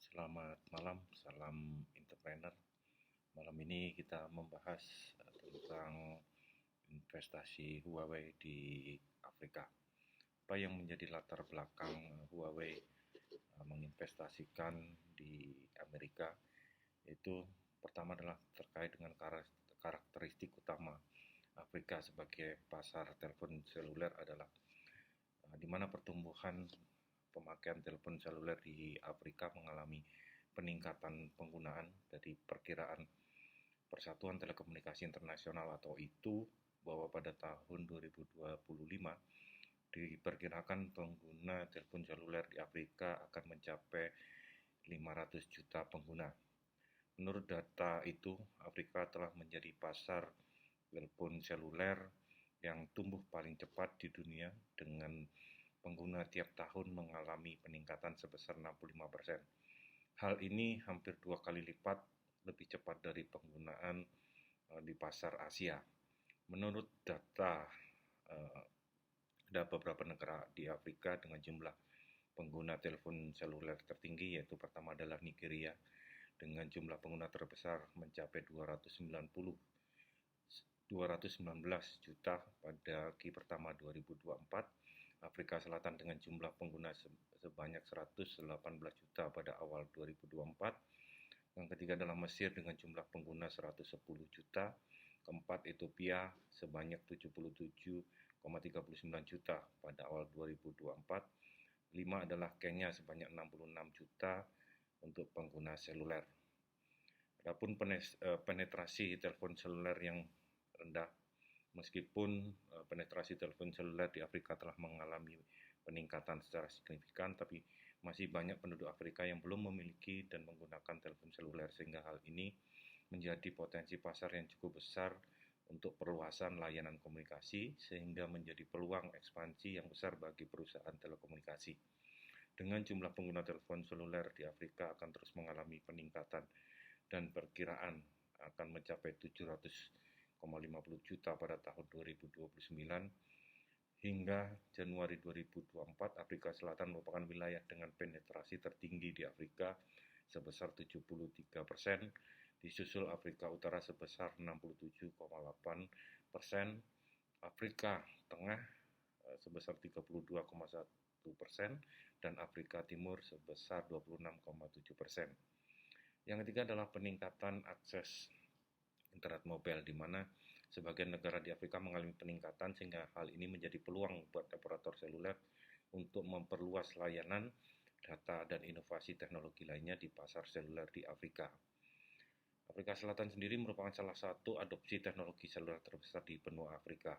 Selamat malam, salam entrepreneur. Malam ini kita membahas tentang investasi Huawei di Afrika. Apa yang menjadi latar belakang Huawei menginvestasikan di Amerika? Itu pertama adalah terkait dengan karakteristik utama Afrika sebagai pasar telepon seluler adalah di mana pertumbuhan pemakaian telepon seluler di Afrika mengalami peningkatan penggunaan dari perkiraan Persatuan Telekomunikasi Internasional atau itu bahwa pada tahun 2025 diperkirakan pengguna telepon seluler di Afrika akan mencapai 500 juta pengguna. Menurut data itu, Afrika telah menjadi pasar telepon seluler yang tumbuh paling cepat di dunia dengan pengguna tiap tahun mengalami peningkatan sebesar 65%. Hal ini hampir 2 kali lipat lebih cepat dari penggunaan di pasar Asia. Menurut data, ada beberapa negara di Afrika dengan jumlah pengguna telepon seluler tertinggi, yaitu pertama adalah Nigeria dengan jumlah pengguna terbesar mencapai 219 juta pada Q pertama 2024. Afrika Selatan dengan jumlah pengguna sebanyak 118 juta pada awal 2024. Yang ketiga adalah Mesir dengan jumlah pengguna 110 juta. Keempat, Ethiopia sebanyak 77,39 juta pada awal 2024. 5 adalah Kenya sebanyak 66 juta untuk pengguna seluler. Adapun penetrasi telepon seluler yang rendah, meskipun penetrasi telepon seluler di Afrika telah mengalami peningkatan secara signifikan, tapi masih banyak penduduk Afrika yang belum memiliki dan menggunakan telepon seluler, sehingga hal ini menjadi potensi pasar yang cukup besar untuk perluasan layanan komunikasi, sehingga menjadi peluang ekspansi yang besar bagi perusahaan telekomunikasi. Dengan jumlah pengguna telepon seluler di Afrika akan terus mengalami peningkatan dan perkiraan akan mencapai 700,50 juta pada tahun 2029. Hingga Januari 2024, Afrika Selatan merupakan wilayah dengan penetrasi tertinggi di Afrika sebesar 73%, disusul Afrika Utara sebesar 67,8%, Afrika Tengah sebesar 32,1%, dan Afrika Timur sebesar 26,7%. Yang ketiga adalah peningkatan akses internet mobile, di mana sebagian negara di Afrika mengalami peningkatan, sehingga hal ini menjadi peluang buat operator seluler untuk memperluas layanan, data, dan inovasi teknologi lainnya di pasar seluler di Afrika. Afrika Selatan sendiri merupakan salah satu adopsi teknologi seluler terbesar di benua Afrika.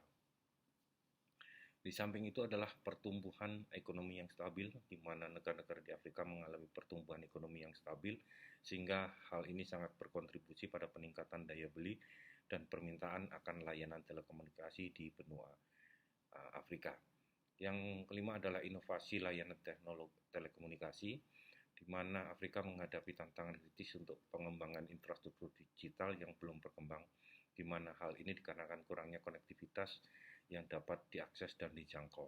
Di samping itu adalah pertumbuhan ekonomi yang stabil, di mana negara-negara di Afrika mengalami pertumbuhan ekonomi yang stabil, sehingga hal ini sangat berkontribusi pada peningkatan daya beli dan permintaan akan layanan telekomunikasi di benua Afrika. Yang kelima adalah inovasi layanan telekomunikasi, di mana Afrika menghadapi tantangan kritis untuk pengembangan infrastruktur digital yang belum berkembang, di mana hal ini dikarenakan kurangnya konektivitas yang dapat diakses dan dijangkau.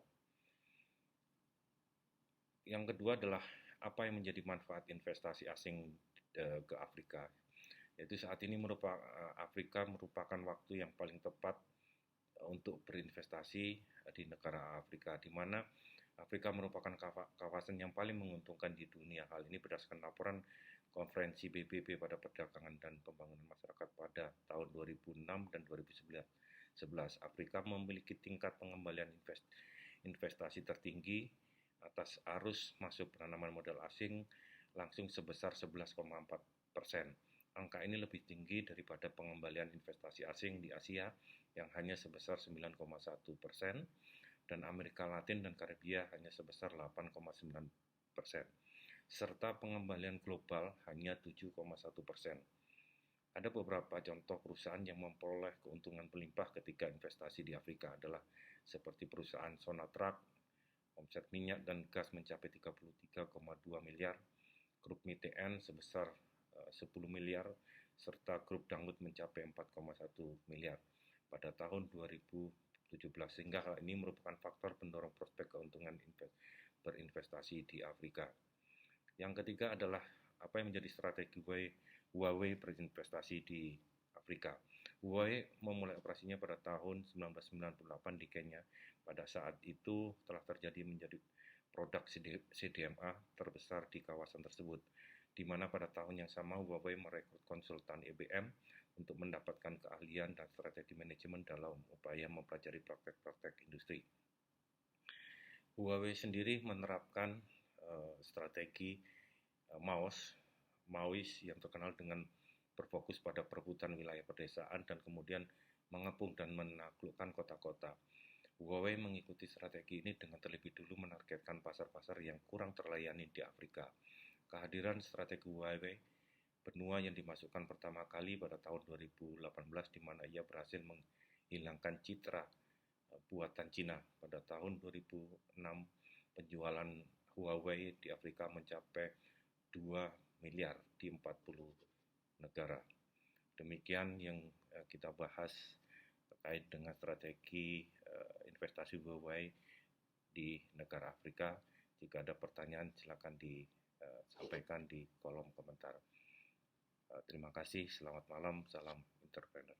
Yang kedua adalah apa yang menjadi manfaat investasi asing ke Afrika. Yaitu saat ini Afrika merupakan waktu yang paling tepat untuk berinvestasi di negara Afrika, di mana Afrika merupakan kawasan yang paling menguntungkan di dunia. Hal ini berdasarkan laporan konferensi PBB pada perdagangan dan pembangunan masyarakat pada tahun 2006 dan 2011. Afrika memiliki tingkat pengembalian investasi tertinggi atas arus masuk penanaman modal asing langsung sebesar 11,4%. Angka ini lebih tinggi daripada pengembalian investasi asing di Asia yang hanya sebesar 9,1%, dan Amerika Latin dan Karibia hanya sebesar 8,9%, serta pengembalian global hanya 7,1%. Ada beberapa contoh perusahaan yang memperoleh keuntungan berlimpah ketika investasi di Afrika adalah seperti perusahaan Sonatrach, omset minyak dan gas mencapai 33,2 miliar, grup MTN sebesar 10 miliar, serta grup Dangdut mencapai 4,1 miliar pada tahun 2017, sehingga hal ini merupakan faktor pendorong prospek keuntungan berinvestasi di Afrika. Yang ketiga adalah apa yang menjadi strategi Huawei berinvestasi di Afrika. Huawei memulai operasinya pada tahun 1998 di Kenya. Pada saat itu telah terjadi menjadi produk CDMA terbesar di kawasan tersebut, di mana pada tahun yang sama Huawei merekrut konsultan IBM untuk mendapatkan keahlian dan strategi manajemen dalam upaya mempelajari praktek-praktek industri. Huawei sendiri menerapkan strategi Maois yang terkenal dengan berfokus pada perebutan wilayah pedesaan dan kemudian mengepung dan menaklukkan kota-kota. Huawei mengikuti strategi ini dengan terlebih dulu menargetkan pasar-pasar yang kurang terlayani di Afrika. Kehadiran strategi Huawei benua yang dimasukkan pertama kali pada tahun 2018 di mana ia berhasil menghilangkan citra buatan Cina. Pada tahun 2006 penjualan Huawei di Afrika mencapai 2 miliar di 40 negara. Demikian yang kita bahas terkait dengan strategi investasi Huawei di negara Afrika. Jika ada pertanyaan silakan disampaikan di kolom komentar. Terima kasih, selamat malam, salam entrepreneur.